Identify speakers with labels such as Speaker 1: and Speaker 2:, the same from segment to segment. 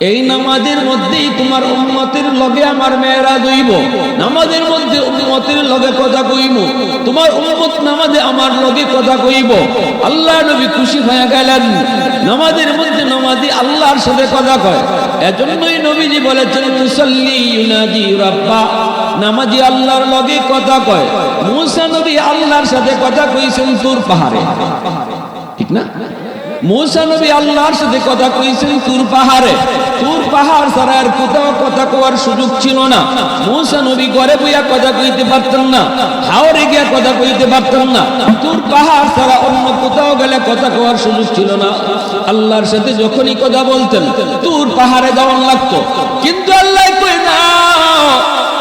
Speaker 1: এই নামাজের মধ্যেই তোমার উম্মতের লগে আমার মেয়েরাজ হইব, নামাজের মধ্যে উম্মতের লগে কথা কইব, তোমার উম্মত নামাজে আমার লগে কথা কইব। আল্লাহ নবী খুশি হয়ে গেলেন। নামাজের মধ্যে নামাজি আল্লাহর সাথে কথা কয়, এজন্যই নবীজি বলেছেন মুসাল্লি ইউনাজি রাব্বা, নামাজি আল্লাহর লগে কথা কয়। মুসা নবী আল্লাহর সাথে কথা কইছেন তুর পাহাড়ে, ঠিক না? মুসা নবী আল্লাহর সাথে কথা কইছেন তুর পাহাড়ে। তুর পাহাড় ছাড়া আর কোথাও কথা কওয়ার সুযোগ ছিল না। মুসা নবী ঘরে বইয়া কথা কইতে পারতেন না, হাওরে গিয়া কথা কইতে পারতেন না। তুর পাহাড় ছাড়া অন্য কোথাও গেলে কথা কওয়ার সুযোগ ছিল না। আল্লাহর সাথে যখনই কথা বলতেন তুর পাহাড়ে যাওয়ার লাগতো। কিন্তু আল্লাহ কই না,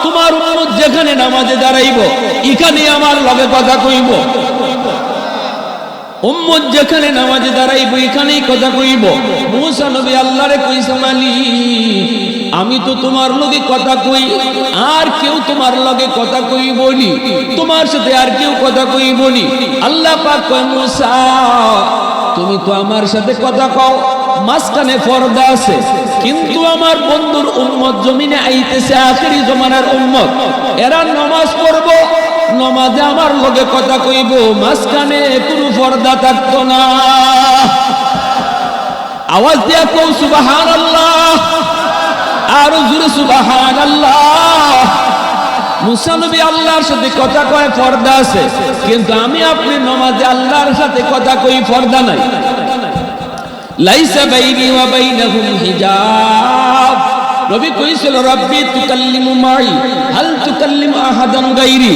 Speaker 1: তোমার উম্মত যেখানে নামাজে দাঁড়াইব এখানে আমার লগে কথা কইব। উম্মত যেখানে নামাজে দাঁড়াইব এখানেই কথা কইব। মুসা নবী আল্লাহরে কইছে, মালিক আমি তো তোমার লগে কথা কই, আর কেউ তোমার লগে কথা কইবনি, তোমার সাথে আর কেউ কথা কইবনি। আল্লাহ পাক কয়, মুসা তুমি তো আমার সাথে কথা কও, মাঝখানে পর্দা আছে, কিন্তু আমার বন্ধুর উম্মত জমিনে আইতেছে, আখেরি জমানার উম্মত, এরা নামাজ পড়বো, নামাজে আমার লগে কথা কইব, মাঝখানে কোনো পর্দা থাকতো না। আওয়াজ দিয়া কও সুবহানাল্লাহ, আর জোরে সুবহানাল্লাহ। মুসা নবী আল্লাহর সাথে কথা কয়, পর্দা আছে, কিন্তু আমি আপনি নামাজে আল্লাহর সাথে কথা কই, পর্দা নাই। লাইসা বাইনি ওয়া বাইনাহুম হিজাব। নবী কইছিল, রব্বি তুকাল্লিমু মাই হাল তুকাল্লিমু আহাদান গায়রি।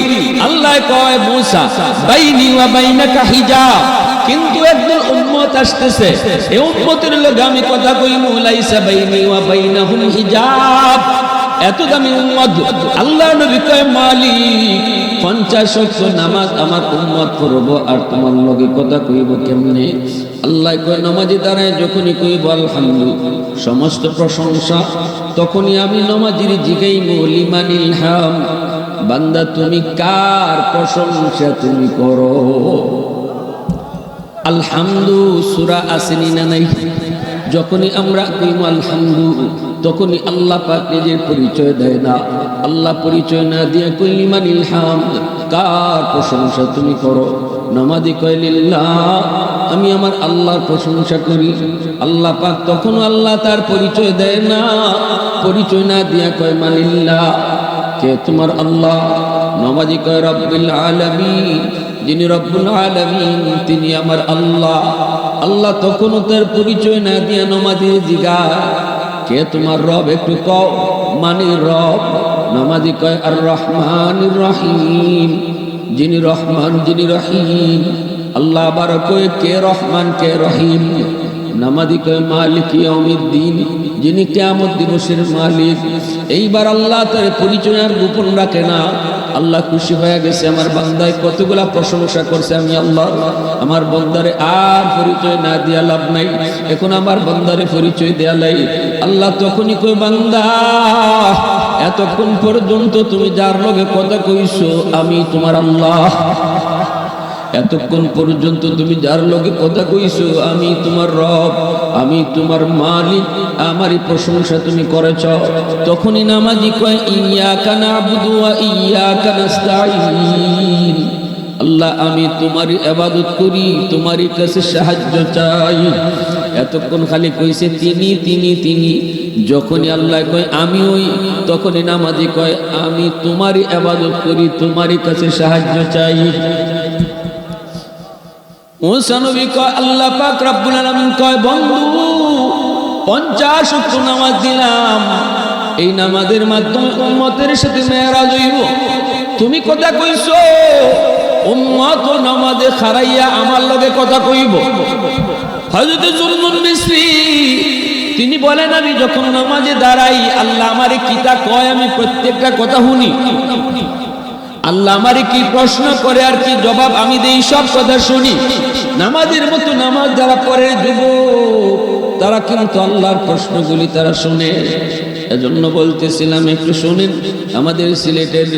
Speaker 1: আল্লাহ কয়, মুসা বাইনি ওয়া বাইনাকা হিজাব, কিন্তু একজন উম্মত আসতেছে, এই উম্মতের লগে আমি কথা কইমু, লাইসা বাইনি ওয়া বাইনাহুম হিজাব। এত দামি উম্মত। আল্লাহ নবী কয়, মালিক 50 ওয়াক্ত নামাজ আমার উম্মত পড়ব, আর তোমার লগে কথা কইব কেমনে? আল্লাহ কয়, নামাজে দাঁড়ায় যখনই কইব আলহামদুলিল্লাহ, সমস্ত প্রশংসা, তখনই আমি নামাজির জিগাইব, লিমানিল হাম, বান্দা তুমি কার প্রশংসা তুমি করো? আলহামদু সূরা আসেনি না নাই? যখনই আমরা কইব আলহামদু, তখনই আল্লাহ পাক নিজের পরিচয় দেয় না। আল্লাহ পরিচয় না দিয়ে কই, লিমানিল হামদ, কার প্রশংসা তুমি করো? নামাজি কয়, লিল্লাহ, আমি আমার আল্লাহর প্রশংসা করি। আল্লাহ পাক তখন আল্লাহ তার পরিচয় দেয় না, পরিচয় না দিয়া কয়, মালিল্লাহ, কে তোমার আল্লাহ? নামাজি কয়, রব্বুল আলামিন, যিনি রব্বুল আলামিন তিনি আমার আল্লাহ। আল্লাহ তখনও তার পরিচয় না দিয়া নামাজি জিগায়, কে তোমার রব? একটু কও, মানে রব? নামাজি কয়, আর রহমানির রহিম, যিনি রহমান যিনি রহিম। আল্লাহ আবার কয়, কে রহমান কে রহিম? নামাজি কয়, মালিক ইয়াউমিদ্দিন, যিনি কিয়ামত দিবসের মালিক। এইবার আল্লাহ তার পরিচয় আর গোপন রাখে না। আল্লাহ খুশি হয়ে গেছে, আমার বান্দায় কতগুলা প্রশংসা করছে আমি আল্লাহ, আমার বান্দারে আর পরিচয় না দিয়া লাভ নাই, এখন আমার বান্দারে পরিচয় দেয়া লাই। আল্লাহ তখনই কই, বান্দা এতক্ষণ পর্যন্ত তুমি যার লগে কথা কইছো আমি তোমার আল্লাহ, এতক্ষণ পর্যন্ত তুমি যার লগে কথা কইছো আমি তোমার রব, আমি তোমার মালিক, আমারই প্রশংসা তুমি করেছ। তখনই নামাজি কয়, ইয়াকা না'বুদু ওয়া ইয়াকা নাস্তাঈন, আল্লাহ আমি তোমারই ইবাদত করি, তোমারই কাছে সাহায্য চাই। এতক্ষণ খালি কইছে তিনি তিনি তিনি, যখনই আল্লাহ কয় আমি ওই, তখনই নামাজি কয়, আমি তোমারই ইবাদত করি, তোমারই কাছে সাহায্য চাই। মুসা নবী কয়, আল্লাহ পাক রব্বুল আলামিন কয়, বন্ধু 50 ওয়াক্ত নামাজ দিলাম, এই নামাজের মাধ্যমে উম্মতের সাথে মেরাজ হইব। তুমি কথা কইছো উম্মত নামাজে খারাইয়া আমার লগে কথা কইব। হযরত জুলনুন মিসরি তিনি বলেন, আমি যখন নামাজে দাঁড়াই আল্লাহ আমারে কিতা কয় আমি প্রত্যেকটা কথা শুনি। আল্লাহ আমারে কি প্রশ্ন করে আর কি জবাব আমি দেই, সব কথা শুনি। নামাজের মতো নামাজ যারা পড়ে যুবক, তারা কিন্তু আল্লাহর প্রশ্নগুলি তারা শুনে। এজন্য বলতেছিলাম একটু শুনেন, আমাদের সিলেটের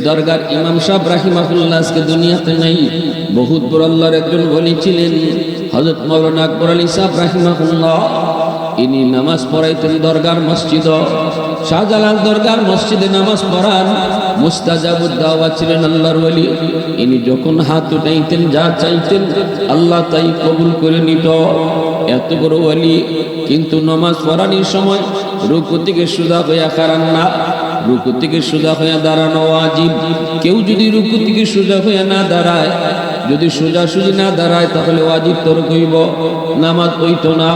Speaker 1: দরগার ইমাম সাহেব রাহিমাহুল্লাহ আজকে দুনিয়াতে নাই, বহুত বড় আল্লাহর একজন ওলি ছিলেন হযরত মাওলানা আকবর আলী সাহেব রাহিমাহুল্লাহ। ইনি নামাজ পড়াইতেন দরগার মসজিদ, শাহজালাল দরগার মসজিদে নামাজ পড়ান। মুস্তাজাবুদ দাওয়া ছিলেন আল্লাহর ওলি। ইনি যখন হাত উঠাইতেন যা চাইতেন আল্লাহ তাই কবুল করে নিত। এত বড় ওলি, কিন্তু নামাজ পড়ানোর সময় রুকু থেকে সুজা হইয়া খারান না, রুকু থেকে সোজা হয়ে দাঁড়ানো ওয়াজিব। কেউ যদি রুকু থেকে সোজা হয়ে না দাঁড়ায়, যদি সোজাসুজি না দাঁড়ায়, তাহলে ওয়াজিব তরক হইব, নামাজ হইতো না।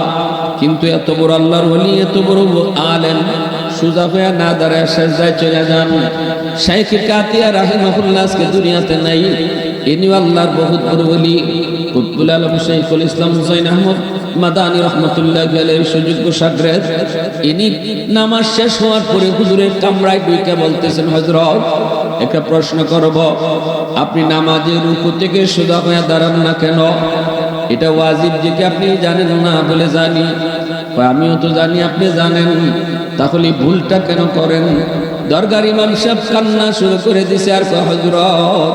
Speaker 1: কিন্তু এত বড় আল্লাহর ওলি, এত বড় আলেম, সোজা হয়ে না দাঁড়ায় সেজদায় চলে যান। শাইখ কাতিয়া রাহিমাহুল্লাহ আজকে দুনিয়াতে নাই। ইনিও আল্লাহর বহুত বড় ওলি। কুতুবুল আলম শাইখুল ইসলাম হুসাইন আহমদ মাদানী রহমতুল্লাহ আলাইহির সুযোগ্য শাগরেদ। ইনি নামাজ শেষ হওয়ার পরে হুজুরের কামরায় ঢুকে বলতেছেন, হযরত একটা প্রশ্ন করব, আপনি নামাজে রুকু থেকে সোজা হয়ে দাঁড়ান না কেন? এটা ওয়াজিব যে কি আপনি জানেন না? বলে জানি। আমিও তো জানি আপনি জানেন, তাহলে ভুলটা কেন করেন? দরগার ইমাম সাহেব কান্না শুরু করে দিছে আর কয়, হযরত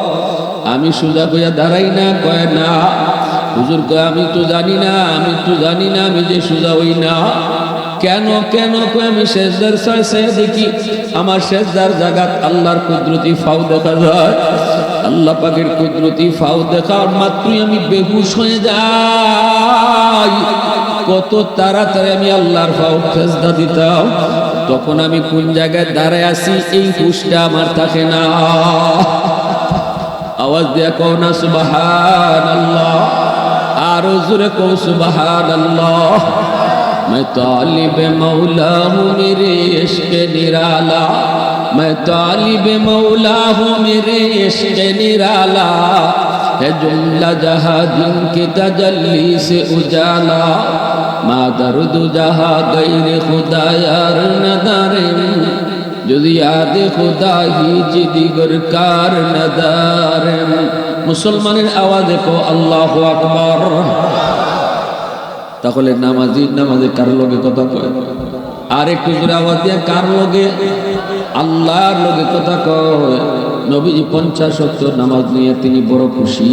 Speaker 1: আমি সোজা হইয়া দাঁড়াই না। কয় না হুজুর, কয় আমি তো জানি না, আমি তো জানি না আমি যে সোজা হই না। কেন কেন? কয় আমি সেজদার চাইছে দেখি, আমার সেজদার জায়গাত আল্লাহর কুদরতি ফাও দেখা যায়। আল্লাহ পাকের কুদরতি ফাও দেখার মাত্রই আমি বেহুশ হয়ে যাই। কত তাড়াতাড়ি আমি আল্লাহর ফাও সেজদা দিতাম। তখন আমি কোন জায়গায় দাঁড়ায় আছি এই হুশটা আমার থাকে না। আওয়াজ দিয়া কও না সুবহানাল্লাহ, আর জোরে কও সুবহানাল্লাহ। मैं तालिब मौला हूँ मेरे इश्क निराला, मैं तालिब मौला हूँ मेरे इश्क निराला, है जुमला जहाँ दिन के तजल्ली से उजाला, माँ दर्द जहाँ गैर खुदा यार नदारे, যদি याद खुदा ही जिदिगर कार नदारे। মুসলমানের আওয়াজে কো আল্লাহু আকবার। তাহলে নামাজে কার লগে কথা কয়? আর একটু জোরে আওয়াজ দিয়ে কার লগে? আল্লাহর লগে কথা কয়। নবীজি 50 ওয়াক্ত নামাজ নিয়ে তিনি বড় খুশি।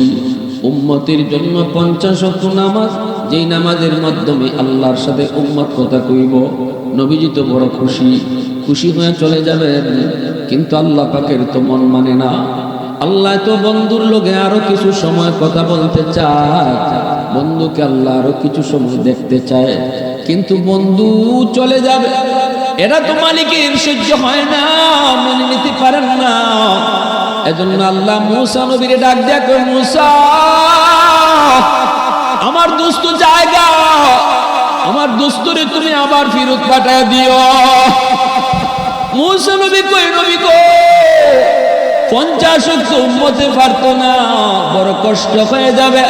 Speaker 1: উম্মতের জন্য 50 ওয়াক্ত নামাজ, যেই নামাজের মাধ্যমে আল্লাহর সাথে উম্মত কথা কইব, নবীজি তো বড় খুশি। খুশি হয়ে চলে যাবেন, কিন্তু আল্লাহ পাকের তো মন মানে না। আল্লাহ তো বন্ধুর লগে আরো কিছু সময় কথা বলতে চায়, বন্ধুকে আল্লাহ আরো কিছু সময় দেখতে চায়, কিন্তু বন্ধু চলে যাবে, এরা তো মালিকের সহ্য হয় না, মেনে নিতে পারেন না। এজন্য আল্লাহ মুসা নবীরে ডাক দেয়া কয়, মুসা আমার দোস্ত জায়গা, আমার দোস্তরে তুমি আবার ফেরত পাঠায় দিও। মুসা নবী কই, নবী গো 50 ওয়াক্ত উম্মতে পারতো না, বড় কষ্ট হয়ে যাবে,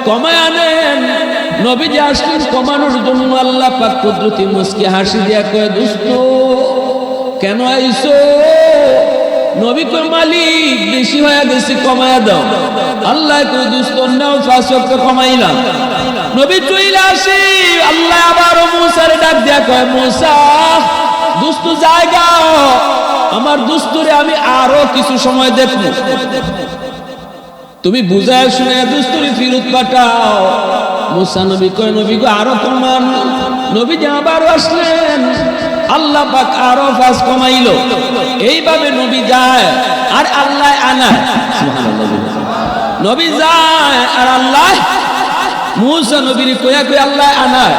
Speaker 1: কমায় আনেন। নবীজি আসলেন কমানোর জন্য। আল্লাহ পাক কুদরতি মুস্কি হাসি দিয়া কয়, দোস্ত কেন আইছো? নবী কয়, মালিক বেশি হয়ে গেছে, কমায়া দাও। আল্লাহ কয়, দোস্ত নাও 5 ওয়াক্ত কমাইলাম। নবী চইলা আসি, আল্লাহ আবারও মুসারে ডাক দিয়া কয়, মুসা দোস্ত জায়গা, আমার দোস্তরে আমি আরো কিছু সময় দেখব, তুমি বুঝায় শুনে দোস্তরে ফেরত পাঠাও। মুসা নবী কয়, নবী গো আরো কমান। নবী যে আবার আসলেন, আল্লাহ পাক আরো 5 কমাইলো। এইভাবে নবী যায় আর আল্লাহ আনায়। নবী যায় আর আল্লাহ মুসা নবীর কয়া কয়া আল্লাহ আনায়।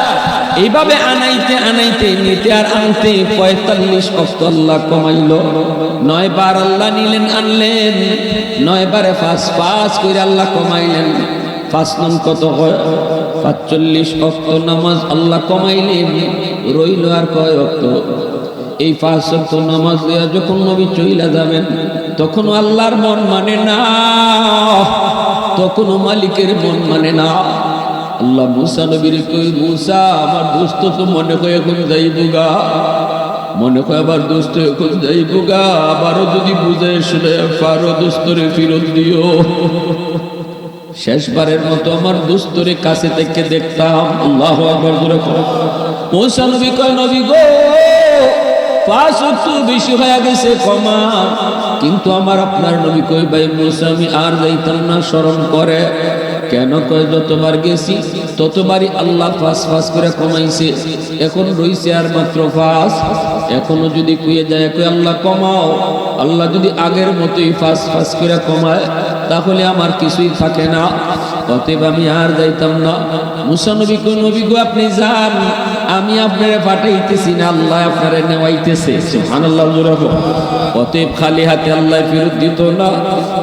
Speaker 1: এইভাবে আনাইতে আনাইতে নিতে আর আনতে 45 ওয়াক্ত আল্লাহ কমাইলো। 9 বার আল্লাহ নিলেন আনলেন, 9 বারে 5 করে আল্লাহ কমাইলেন। 5 নং কত হয়? 45 ওয়াক্ত নামাজ আল্লাহ কমাইলেন। রইল আর কয় ওয়াক্ত? এই 5 ওয়াক্ত নামাজ দিয়া যখন নবী চইলা যাবেন, তখন আল্লাহর মন মানে না, তখন মালিকের মন মানে না। আল্লাহ মুসা নবীর কই, মুসা আমার দোস্ত তো মনে হয় এখন যাইবুগা, মনে হয় আবার দোস্ত এখন যাইবুগা, আবারও যদি বুঝায় শুনে পারো দোস্তরে ফেরত দিও। শেষবারের মতো আমার দোস্তরে কাছে থেকে দেখতাম। আল্লাহু আকবার। মুসা নবী কয়, নবী গো পাঁচ ওয়াক্ত বেশি হয়ে গেছে, কমা। কিন্তু আমার আপনার নবী কই, ভাই মুসা আমি আর যাইতাম না, স্মরণ করে। কেন কয়, যতবার গেছি ততবারই আল্লাহ ফাঁস ফাঁস করে কমাইছে, এখন রইছে আর মাত্র ফাঁস। এখনো যদি কুয়ে যায়, কই আল্লাহ কমাও। আল্লাহ যদি আগের মতোই ফাঁস ফাঁস করে কমায়, তাহলে আমার কিছুই থাকে না, অতএব আমি আর যাইতাম না। মুসা নবী কই, নবী গো আপনি যান, আমি আপনারে পাঠাইতেছি না, আল্লাহ আপনারে নেওয়াইতেছে। সুবহানাল্লাহ। অতএব খালি হাতে আল্লাহ ফেরত দিত না,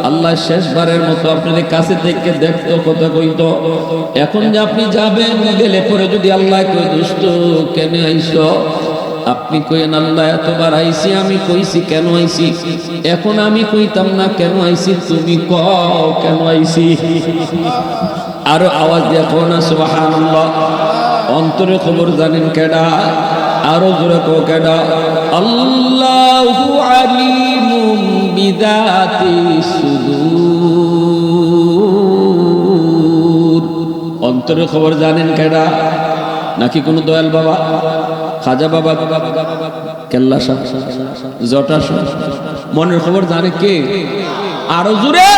Speaker 1: আল্লাহ শেষবারের মতো আপনাদের কাছে থেকে দেখতো, কথা কইতো। এখন যে আপনি যাবেন, গেলে পরে যদি আল্লাহ কই, দোস্ত কেন আইছো? আপনি কইেন, আল্লাহ এতবার আইছি, আমি কইছি কেন আইছি। এখন আমি কইতাম না কেন আইছি, তুমি কও কেন আইছি। আরো আওয়াজ দিয়ে কও না সুবহানাল্লাহ। অন্তরে খবর জানেন কেডা? আরো জোরে কও কেডা? আল্লাহু আলিমুম বিযাতিস সুদূর। অন্তরে খবর জানেন কেডা? নাকি কোন দয়াল বাবা, খাজা বাবা, কেল্লা শাহ, জটা শাহ? মনের খবর জানে কে? আরো জোরে।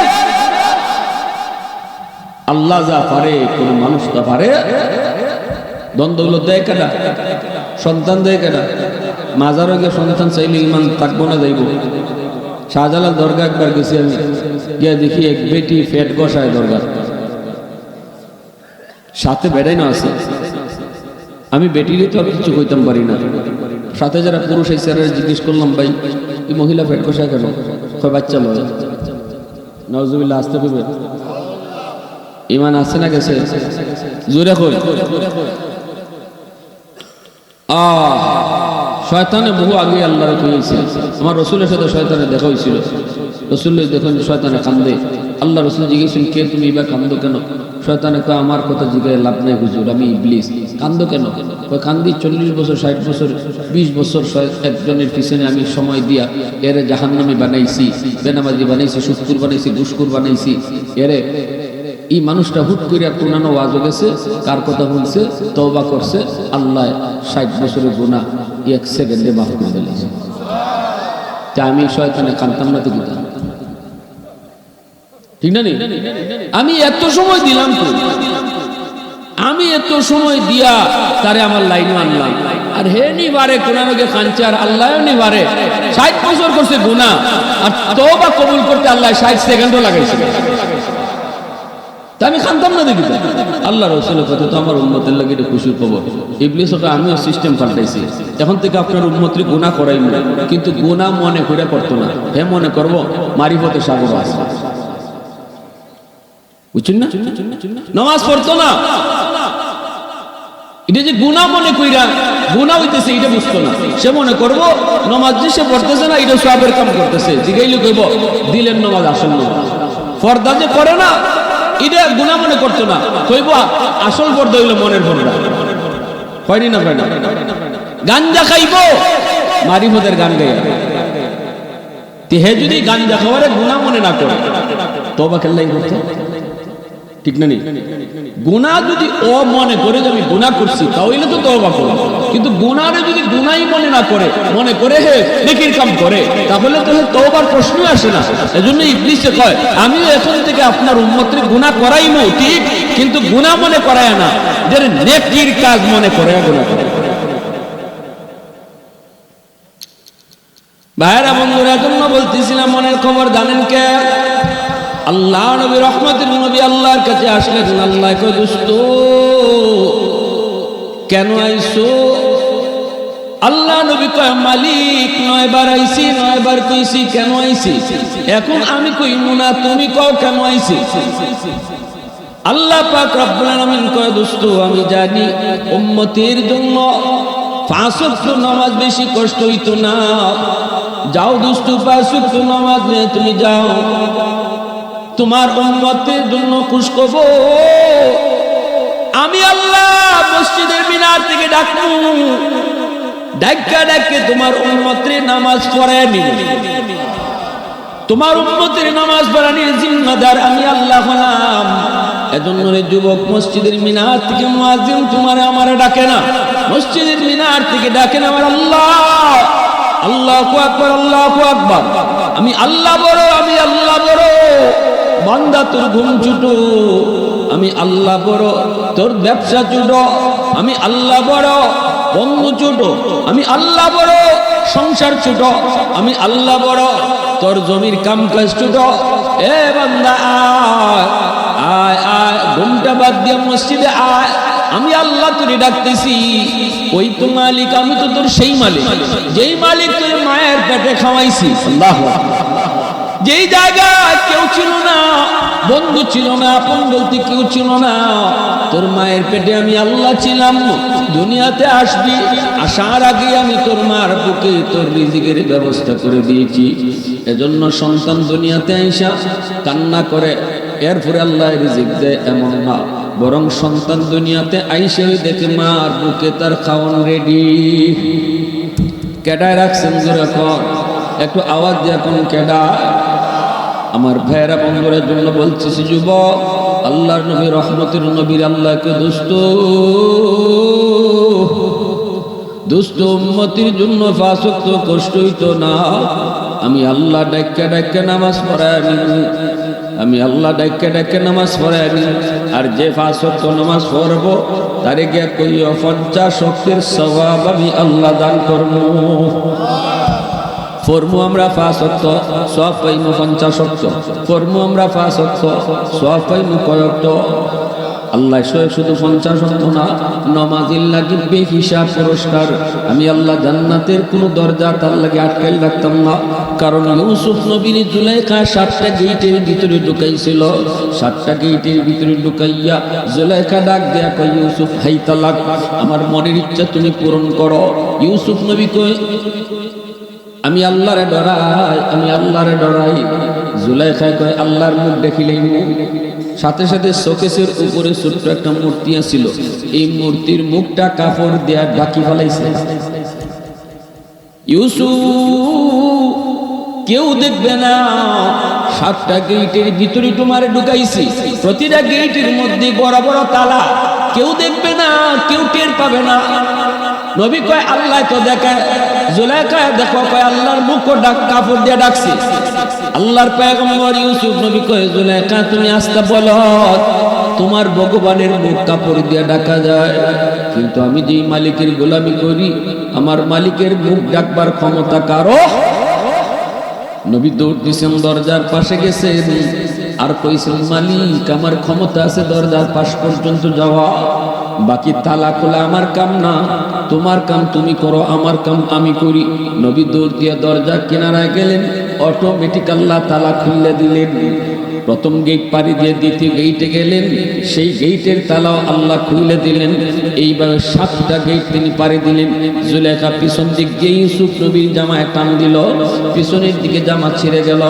Speaker 1: আল্লাহ যা পারে কোন মানুষ তা পারে? দ্বন্দ্ব দেয় কেডা? সন্তান দেয় কেডা? মাজারও গিয়ে সন্তান চাইলে ইমান থাকবো না, যাইব। শাহজালাল দরগা একবার গেছি আমি, গিয়ে দেখি এক বেটি ফেট বসায় দরগা, সাথে বেড়াই না আছে। আমি বেটিরই তো আর কিছু কইতাম পারি না। সাথে যারা পুরুষ এই স্যারের জিজ্ঞেস করলাম, ভাই এই মহিলা ফেট বসায় কেন? কয় বাচ্চা লয়। নাউজুবিল্লাহ, আসতে কইবে ইমান আছে না গেছে? জোরে কই। শয়তানে বহু আগে আল্লাহর কইছে। আমার রসুলের সাথে শয়তানের দেখা হয়েছিল। রসুল দেখুন শয়তানে কান্দে, আল্লাহ রসুল জিজ্ঞেসেন, কে তুমি এবার কান্দো কেন? শয়তানে কয়, আমার কথা জিজ্ঞাসা লাভ নাই হুজুর, আমি ইবলিস। কান্দো কেন? কয়, কান্দি 40 বছর, 60 বছর, 20 বছর একজনের পিছনে আমি সময় দিয়া এরে জাহান্নামী বানাইছি, বেনামাজি বানাইছি, সুৎখুর বানাইছি, ঘুষখোর বানাইছি। এরে এই মানুষটা হুট করে পুরানো ওয়াজও গেছে, কার কথা বলছে, তওবা করছে, আল্লাহ 60 বছরের গুনাহ 1 সেকেন্ডে মাফ করে দিয়েছে। তা আমি শয়তানে কাঁদতাম না তো কি? ঠিক না? আমি এত সময় দিলাম তো, আমি এত সময় দিয়া তারে আমার লাইন আনলাম, আর হে নিবারে কোরআনকে কাঁদছে, আর আল্লাহও নিবারে 60 বছর করছে গুনাহ, আর তওবা কবুল করতে আল্লাহ 60 সেকেন্ডও লাগাইছে। তা আমি খানতাম না দেখি। আল্লাহ রসুলের কথা তো আমার উম্মতের লাগে এটা খুশির খবর। ইবলিস ওকে আমিও সিস্টেম পাল্টাইছি, এখন থেকে আপনার উম্মতকে গুনাহ করাই না, কিন্তু গুনাহ মনে করে করতো না। হে মনে করবো মারিফতে সাগর আছে, বুঝছেন না? নামাজ পড়তো না, এটা যে গুনাহ মনে কইরা গুনাহ হইতেছে এটা বুঝতো না। সে মনে করবো নামাজ যে সে পড়তেছে না, এটা সওয়াবের কাম করতেছে। জিগাইলে কইব দিলের নামাজ আসল নামাজ। পর্দা যে করে না, এটা গুনাহ মনে করতো না, কইব আসল পর্দা হইল মনের পর্দা। হয়নি না? হয় না? গাঞ্জা খাইব মারিফতের গান গাইয়া, হে যদি গাঞ্জা খাওয়ারে গুনাহ মনে না করে, তওবা কেল্লাই করতো। ঠিক না? গুনাহ যদি ও মনে করে যে আমি গুনাহ করছি, তাহলে তো তওবা করব। কিন্তু গুনাহরে যদি গুনাহই মনে না করে, মনে করে হে নেকির কাম করে, তাহলে তো তওবার প্রশ্নই আসে না। এজন্য ইবলিস কয়, আমিও এখন থেকে আপনার উম্মতের গুনাহ করাইমু ঠিক, কিন্তু গুনাহ মনে করায় না, যে নেকির কাজ মনে করে গুনাহ করে। ভাইরা বন্ধুরা, এজন্য বলতেছিলাম মনের খবর জানেন কে? আল্লাহ নবী, রহমতের নবী আল্লাহর কাছে আসলেন। আল্লাহ কয়, দোস্ত কেন আইছো? আল্লাহ নবী কয়, মালিক 9 বার আইছি, 9 বার কইছি কেন আইছি, এখন আমি কইমু না, তুমি কও কেন আইছি। আল্লাহ পাক রব্বুল আলামিন কয়, দোস্ত আমি জানি উম্মতের জন্য 5 ওয়াক্ত নামাজ বেশি কষ্ট হইতো না। যাও দোস্ত, 5 ওয়াক্ত নামাজ নিয়ে তুমি যাও, তোমার উম্মতের জন্য খুশখবর আমি আল্লাহ মসজিদের মিনার থেকে ডাকবো, ডাক্কা ডাকে তোমার উম্মতের নামাজ পড়ায় নিব। তোমার উম্মতের নামাজ পড়ানোর জিম্মাদার আমি আল্লাহ হলাম। এজন্য রে যুবক, মসজিদের মিনার থেকে মুয়াজ্জিন তোমার আমারে ডাকে না, মসজিদের মিনার থেকে ডাকেন আমার আল্লাহ। আল্লাহু আকবার, আল্লাহু আকবার। আমি আল্লাহ বড়, আমি আল্লাহ বড়। বান্দা তোর ঘুম ছোট, আমি আল্লাহ বড়। তোর ব্যবসা ছোট, আমি আল্লাহ বড়। বন্ধু ছোট, আমি আল্লাহ বড়। সংসার ছোট, আমি আল্লাহ বড়। তোর জমির কাম কাজ ছোট। এ বান্দা আয় আয় আয়, ঘুমটা বাদ দিয়ে মসজিদে আয়। আমি আল্লাহ তোরে ডাকতেছি। ওই তো মালিক, আমি তো তোর সেই মালিক, যেই মালিক তোর মায়ের পেটে খাওয়াইছি। আল্লাহু আকবার। যেই জায়গায় কেউ ছিল না, বন্ধু ছিল না, আপন বলতে কেউ ছিল না, তোর মায়ের পেটে আমি আল্লাহ ছিলাম। দুনিয়াতে আসবি, আসার আগে আমি তোর মার বুকে তোর রিজিকের ব্যবস্থা করে দিয়েছি। এজন্য সন্তান দুনিয়াতে আইসা কান্না করে এরপরে আল্লাহ রিজিক দেয় এমন না, বরং সন্তান দুনিয়াতে আইসে দেখে মার বুকে তার খাওয়ান রেডি। কেডায় রাখছেন যখন একটু আওয়াজ দিয়ে, এখন কেডা? আমার ভাইয়েরা বন্ধুদের জন্য বলতেছি, যুবক, আল্লাহর নবী রহমতের নবীর আল্লাহকে দুষ্ট উম্মতির জন্য 5 ওয়াক্ত কষ্ট হইতো না। আমি আল্লাহ ডাক্কা ডাক্কা নামাজ পড়াই, আমি আল্লাহ ডাক্কা ডাক্কা নামাজ পড়াই। আর যে 5 ওয়াক্ত নামাজ পড়বো তারে গিয়া কইও 50 ওয়াক্তের সওয়াব আমি আল্লাহ দান করবো। ফরমু আমরা 5 ওয়াক্ত সওয়াব পাইমু 50 ওয়াক্ত, ফরমু আমরা 5 ওয়াক্ত সওয়াব পাইমু কয় ওয়াক্ত? আল্লাহ শুধু 50 ওয়াক্ত না, নামাজের লাগি বেহিসাব পুরস্কার। আমি আল্লাহ জান্নাতের কোন দরজা তার লাগে আটকাই রাখতাম না, কারণ ইউসুফ নবীর জুলাইখা 7টা গেটের ভিতরে ঢুকাইছিল। 7টা গেটের ভিতরে ঢুকাইয়া জুলাইখা ডাক দেয়া কয়, ইউসুফ হাই তালাক, আমার মনের ইচ্ছা তুমি পূরণ করো। ইউসুফ নবী কই, আমি আল্লাহরে ডরাই, আমি আল্লাহরে ডরাই। জুলাইখা কয়, আল্লাহর মুখ দেখিলেই মুখ। সাথে সাথে শোকেসের উপরে ছোট্ট একটা মূর্তি ছিল, এই মূর্তির মুখটা কাপড় দেয়া ঢাকি ফেলাইছে। ইউসুফ কেউ দেখবে না, 7টা গেটের ভিতরে তোমার ঢুকাইছি, প্রতিটা গেটের মধ্যে বড় বড় তালা, কেউ দেখবে না, কেউ টের পাবে না। নবী কয়, আল্লাহ তো দেখে। জুলাইখা দেখো, কয় আল্লাহর মুখ কাপড় দিয়ে ডাকছি। আল্লাহর পয়গম্বর ইউসুফ নবী কয়, জুলাইখা তুমি আস্তে বলো, তোমার ভগবানের মুখ কাপড় দিয়ে ডাকা যায়, কিন্তু আমি যেই মালিকের গোলামি করি, আমার মালিকের মুখ ডাকবার ক্ষমতা কারো। নবী দৌড় দিয়েছেন, দরজার পাশে গেছেন, আর কইছেন, মালিক আমার ক্ষমতা আছে দরজার পাশ পর্যন্ত যাওয়া, বাকি তালা খোলা আমার কাম না, তোমার কাম তুমি করো, আমার কাম আমি করি। নবী দৌড় দিয়ে দরজা কিনারায় গেলেন, অটোমেটিক আল্লাহ তালা খুলে দিলেন। প্রথম গেট পাড়ি দিয়ে দ্বিতীয় গেটে গেলেন, সেই গেটের তালাও আল্লাহ খুলে দিলেন। এইভাবে 7টা গেট তিনি পাড়ি দিলেন। জুলাইখা পিছন দিক দিয়ে ইউসুফ নবীর জামায় টান দিল, পিছনের দিকে জামা ছিঁড়ে গেল।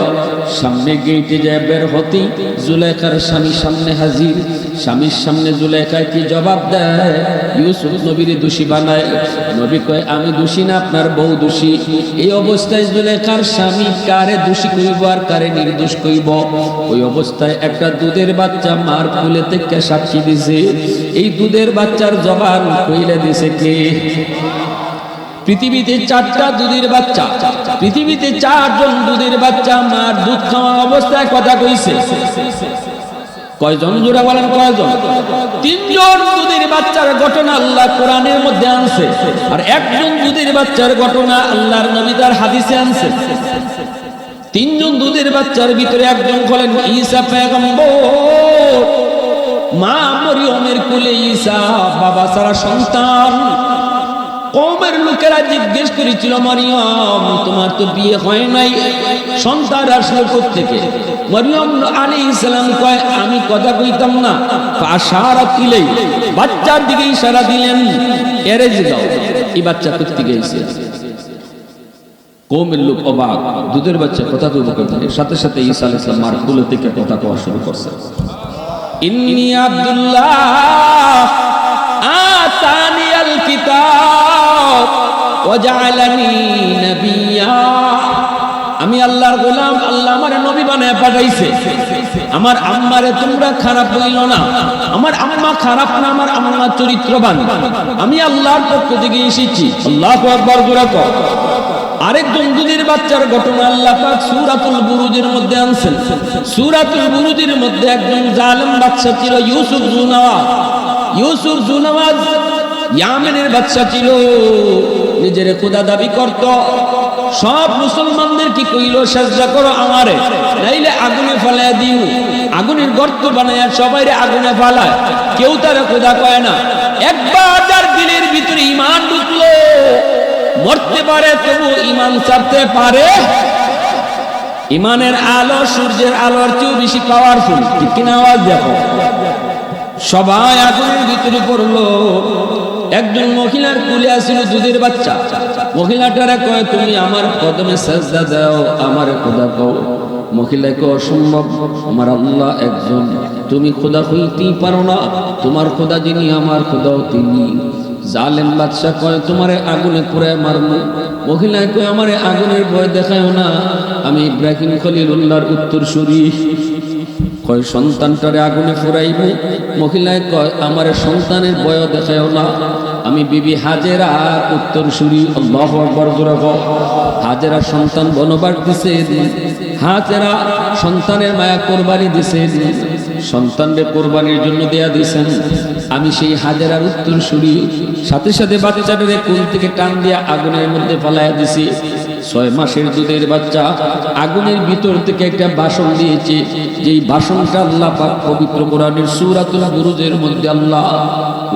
Speaker 1: সামনে গেটে যায় বের হতেই জুলাইখার স্বামী সামনে হাজির। স্বামীর সামনে জুলাইখা কি জবাব দেয়? ইউসুফ নবীর দোষী বানায়। নবী কয়, আমি দোষী না, আপনার বউ দোষী। এই অবস্থায় জুলাইখার স্বামী কারে দোষী কইব আর কারে নির্দোষ কইব? ওই অবস্থায় একটা দুধের বাচ্চা মার কোলে থেকে সাক্ষী দিছে। এই দুধের বাচ্চার জবান কইলে দিছে কে? পৃথিবীতে 4টা দুধের বাচ্চা, পৃথিবীতে 4 জন দুধের বাচ্চা মার দুধ খাওয়া অবস্থায় কথা কইছে। কয়জন? জোরে বলেন কয়জন? 3 জন দুধের বাচ্চার ঘটনা আল্লাহ কোরআনের মধ্যে আনছে, আর 1 জন দুধের বাচ্চার ঘটনা আল্লাহর নবী তার হাদিসে আনছে। 3 জন দুধের বাচ্চার ভিতরে একজন হলেন ঈসা পয়গম্বর। মা মরিয়মের কোলে ঈসা, বাবা ছাড়া সন্তান। কওমের লোকেরা জিজ্ঞেস করেছিল, মরিয়ম তোমার তো বিয়ে হয় নাই, সন্তান আসলো কোত্থেকে? মরিয়ম আলাইহিস সালাম কয়, আমি কথা কইতাম না। ফাশারাত ইলাই, বাচ্চার দিকে ইশারা দিলেন, এরে যাও, এই বাচ্চা কোত্থেকে এসেছে? কওমের লোক অবাক, দুধের বাচ্চা কথা কইব কোথায়? সাথে সাথে ঈসা আলাইহিস সালাম মার কোলে থেকে কথা কওয়া শুরু করছে। ইন্নী আব্দুল্লাহ আতানিয়াল কিতাব ওয়া জাআলানি নাবিয়্যা। আমি আল্লাহর গোলাম, আল্লাহ আমারে নবী বানায় পাঠাইছে। আমার আম্মারে তোমরা খারাপ বইলো না, আমার আম্মা খারাপ না, আমার আম্মা চরিত্রবান। আমি আল্লাহর পক্ষ থেকে এসেছি। আল্লাহু আকবার, জোরে কও। আরেকজন দুধের বাচ্চার ঘটনা আল্লাহ পাক সূরাতুল বুরুজের মধ্যে আনছেন। সূরাতুল বুরুজের মধ্যে একজন জালেম বাদশা ছিল ইউসুফ জুনাওয়াজ। ইউসুফ জুনাওয়াজ ইয়ামেনের বাদশা ছিল, নিজের খোদা দাবি করত। সব মুসলমানদের কি কইল, সাজদা করো আমারে, নাইলে আগুনে ফেলায় দিও। আগুনের গর্ত বানায়া সবাইরে আগুনে ফেলায়, কেউ তারে খোদা কয় না। একবার যার দিলের ভিতরে ঈমান ঢুকলো, মরতে পারে তবু ঈমান ছাড়তে পারে। ঈমানের আলো সূর্যের আলোর চেয়েও বেশি পাওয়ারফুল, ঠিক কিনা? আওয়াজ দেখো। সবাই আগুনের ভিতরে পড়লো। একজন মহিলার কুলে আসিল দুধের বাচ্চা। মহিলাটারা কয়, তুমি আমার কদমে সাজদা দাও, আমার খোদা কও। মহিলা কয়, অসম্ভব, আমার আল্লাহ একজন, তুমি খোদা হইতেই পারো না। তোমার খোদা যিনি, আমার খোদাও তিনি। জালেম বাদশা কয়, তোমারে আগুনে পুরায় মারবো। মহিলা কয়, আমারে আগুনের ভয় দেখায়ও না, আমি ইব্রাহিম খলিলুল্লাহর উত্তরসূরি। কয়, সন্তানটারে আগুনে ফুরাইব। মহিলায় কয়, আমার সন্তানের বয় দেখায়ও না, আমি বিবি হাজেরা উত্তরসূরি। আল্লাহু আকবার জোরে কও। হাজেরা সন্তান বনবাস দিছে, হাজেরা সন্তানের মায়া কোরবানি দিছে, সন্তানকে কোরবানির জন্য দেয়া দিছেন। আমি সেই হাজেরার উত্তরসূরি। সাথে সাথে বাচ্চাটারে কোল থেকে টান দিয়া আগুনের মধ্যে ফেলাইয়া দিছি। 6 মাসের দুধের বাচ্চা আগুনের ভিতর থেকে একটা বাসন দিয়েছে, যেই বাসনটা আল্লাহ পাক পবিত্র কোরআনের সূরাতুল বুরুজের মধ্যে আল্লাহ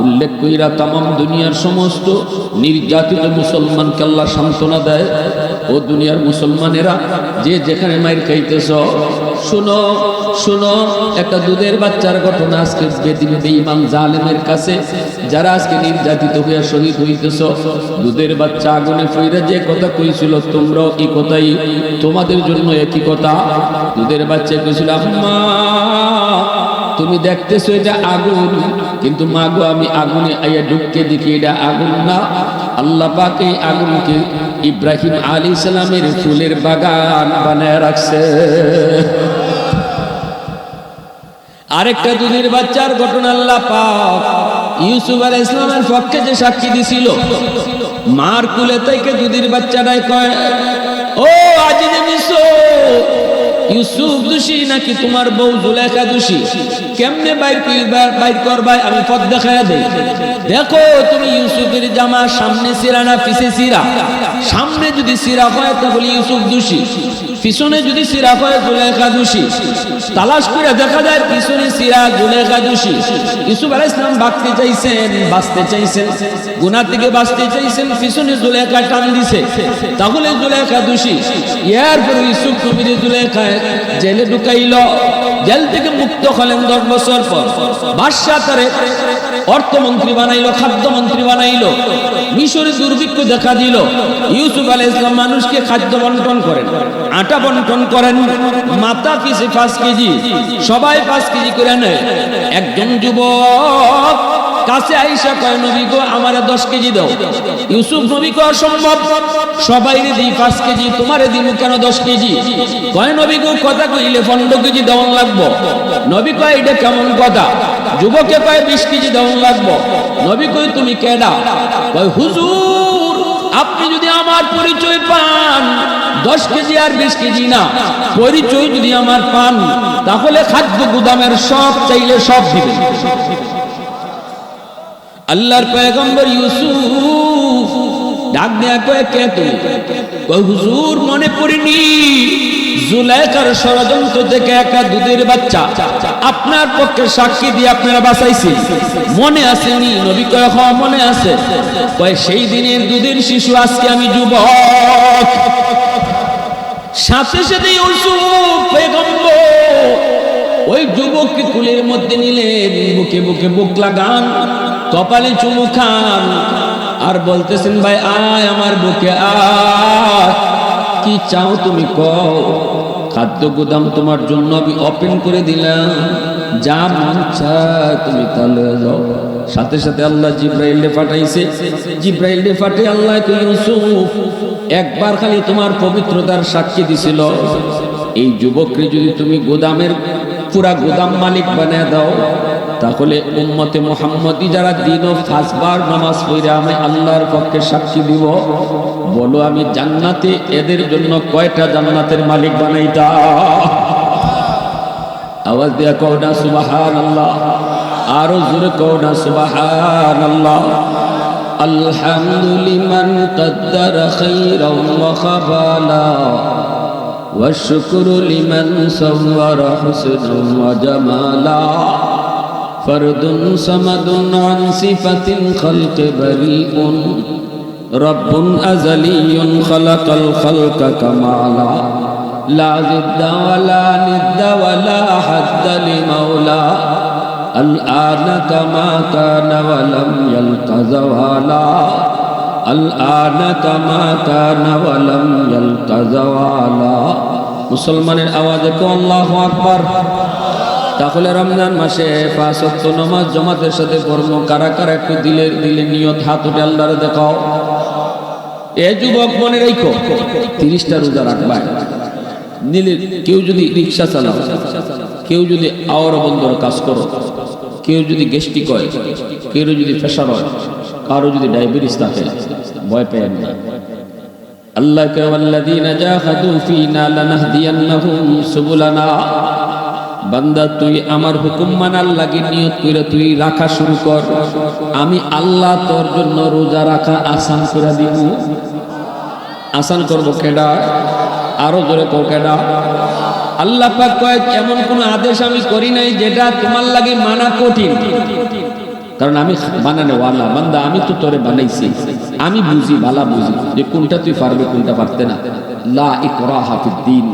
Speaker 1: উল্লেখ কইরা তামাম দুনিয়ার সমস্ত নির্যাতিত মুসলমানকে আল্লাহ সান্ত্বনা দেয়। ও দুনিয়ার মুসলমানেরা, যে যেখানে মায়ের খাইতেছ, শুনো শুনো, একটা দুধের বাচ্চার ঘটনা আজকে বেঈমান জালেমের কাছে যারা আজকে নির্যাতিত হইয়া শহীদ হইতেছ। দুধের বাচ্চা আগুনে ফইরা যে কথা কইছিল, তোমরাও এই কথাই, তোমাদের জন্য একই কথা। দুধের বাচ্চা কইছিল, আম্মা তুমি দেখতেছো এটা আগুন, কিন্তু মা গো আমি আগুনে আইয়া ঢুকতে দেখি এটা আগুন না। আল্লাহ পাক এই আগুনকে ইব্রাহিম আলাইহিস সালামের ফুলের বাগান বানায় রাখছে। আরেকটা দুধের বাচ্চার ঘটনা আল্লাহ পাক ইউসুফ আলাইহিস সালামের পক্ষে যে সাক্ষী দিছিল, মার কুলে থেকে দুধের বাচ্চাটাই কয়, ও আজিজ মিসর, ইউসুফ দোষী নাকি তোমার বউ জুলেখা দোষী? কেমনে বাইর করবাই, আমি পথ দেখায় দেই। দেখো তুমি ইউসুফের জামা সামনে সিরা না পিছে সিরা? সামনে যদি সিরা হয় তাহলে ইউসুফ দোষী, পিছনে যদি সিরা হয় জুলেখা দোষী। তালাশ করে দেখা যায় পিছনে সিরা, জুলেখা দোষী। ইউসুফ আলাইহিস সালাম বাঁচতে চাইছেন, বাঁচতে চাইছেন, গুনাহ থেকে বাঁচতে চাইছেন, পিছনে জুলেখা টান দিছে, তাহলে জুলেখা দোষী। এরপর ইউসুফ নবীর জুলেখা জেলে ঢুকাইল। জেল থেকে মুক্ত হলেন 10 বছর পর। বাদশা তারে অর্থমন্ত্রী বানাইলো, খাদ্যমন্ত্রী বানাইলো। মিশরে দুর্ভিক্ষ দেখা দিল। ইউসুফ আলাইহিস সালাম মানুষকে খাদ্য বন্টন করেন, আটা বন্টন করেন, মাথা পিছে 5 কেজি, সবাই 5 কেজি করে নেয়। একজন যুবক কাছে আইসা কয়, নবী গো আমারে 10 কেজি দাও। ইউসুফ নবী কয়, অসম্ভব, সবাইরে দিই 5 কেজি, তোমারে দিব কেন 10 কেজি? কয়, নবী গো কথা কইলে 15 কেজি দেওয়ান লাগবো। নবী কয়, এটা কেমন কথা? যুবকে কয়, 20 কেজি দেওয়ান লাগবো। নবী কয়, তুমি কেডা? কয়, হুজুর আপনি যদি আমার পরিচয় পান, 10 কেজি আর 20 কেজি না, পরিচয় যদি আমার পান, তাহলে খাদ্য গুদামের সব চাইলে সব দিবেন। আল্লাহর পয়গম্বর ইউসুফ ডাক দেয়া কয়, কে তুমি? কয়, হুজুর মনে পড়েনি, জুলাইখার ষড়যন্ত্র থেকে একটা দুধের বাচ্চা আপনার পক্ষে সাক্ষী দিয়ে আপনারা বাঁচাইছেন, মনে আসেনি? নবী কয়, হ্যাঁ মনে আছে। কয়, সেই দিনের দুধের শিশু আজকে আমি যুবক। সাথে সাথে ইউসুফ পয়গম্বর ওই যুবককে কুলের মধ্যে নিলেন, বুকে বুকে বুক লাগান, কপালে চুমু খান, আর বলতেছেন, ভাই আয় আমার বুকে আয়, কি চাও তুমি কও, খাদ্য গুদাম তোমার জন্য আমি ওপেন করে দিলাম, যা মন চায় তুমি তাহলে যাও। সাথে সাথে আল্লাহ জিব্রাইলে পাঠাইছে। জিব্রাইলে পাঠিয়ে আল্লাহ কই, ইউসুফ একবার খালি তোমার পবিত্রতার সাক্ষী দিছিল, এই যুবককে যদি তুমি গোদামের পুরা গোদাম মালিক বানিয়ে দাও, তাহলে উম্মতে মুহাম্মদী যারা দিন ও পাঁচবার নামাজ পড়ে আমি আল্লাহর পক্ষে সাক্ষী দিব, বলো আমি জান্নাতে এদের জন্য কয়টা জান্নাতের মালিক বানাইতা? আওয়াজ দিয়া কও না সুবহানাল্লাহ, আরো জোরে কও না সুবহানাল্লাহ। আলহামদুলিমান কদ্দারা খাইরাও ওয়া খাবালা ওয়া শুকরু লিমান সাওয়ারা হুসনান ওয়া জামালা ফরদুন সামাদুন আন সিফাতিল খালকি বারিউন রব্বুন আযালিয়ুন খালাকাল খালকা কামালা লা জিদ্দা ওয়ালা নিদ্দা ওয়ালা হাদ্দা লিমাওলা الآن كما كان ولم يلق زوالا الآن كما كان ولم يلق زوالا মুসলমানের আওয়াজে কো আল্লাহু আকবার। তাহলে রমজান মাসে 5 ওয়াক্ত নামাজ জামাতের সাথে পড়বো। কারা কারা একটু দিলে নিয়ত হাত উঠে আল্লাহরে দেখাও। এ যুবক মনে রাখো 30টা রোজা রাখবা। দিলে কেউ যদি রিকশা চালাও, কেউ যদি আওয়ার বন্দর কাজ করো, কেউ যদি গ্যাস্ট্রিক হয়, কেউ যদি প্রেসার হয়, কারো যদি ডায়াবেটিস থাকে, ভয় পেয়েন না। আল্লাহ কে ওয়াল্লাযীনা জাহাদু ফীনা লানাহদিয়ান্নাহুম সুবুলানা। বান্দা তুই আমার হুকুম মানার লাগি নিয়ত করে তুই রাখা শুরু কর, আমি আল্লাহ তোর জন্য রোজা রাখা আসান করে দিব। আসান করব কেডা? আরো জোরে কও কেডা? আল্লাহ পাক কয় এমন কোন আদেশ আমি করি নাই যেটা তোমার লাগে মানা কঠিন, কারণ আমি বানানে ওয়ালা বান্দা, আমি তো তোরে বানাইছি, আমি বুঝি ভালো বুঝি যে কোনটা তুই পারবে কোনটা পারতে না। লা ইকরাহা ফিদ্দীন।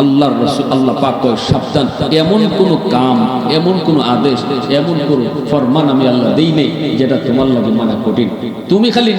Speaker 1: আল্লাহর রাসূল আল্লাহ পাক কয় সাবধান, এমন কোন কাম, এমন কোন আদেশ, এমন কোন ফরমান আমি আল্লাহ দেই নাই যেটা তোমার লাগে মানা কঠিন। তুমি খালি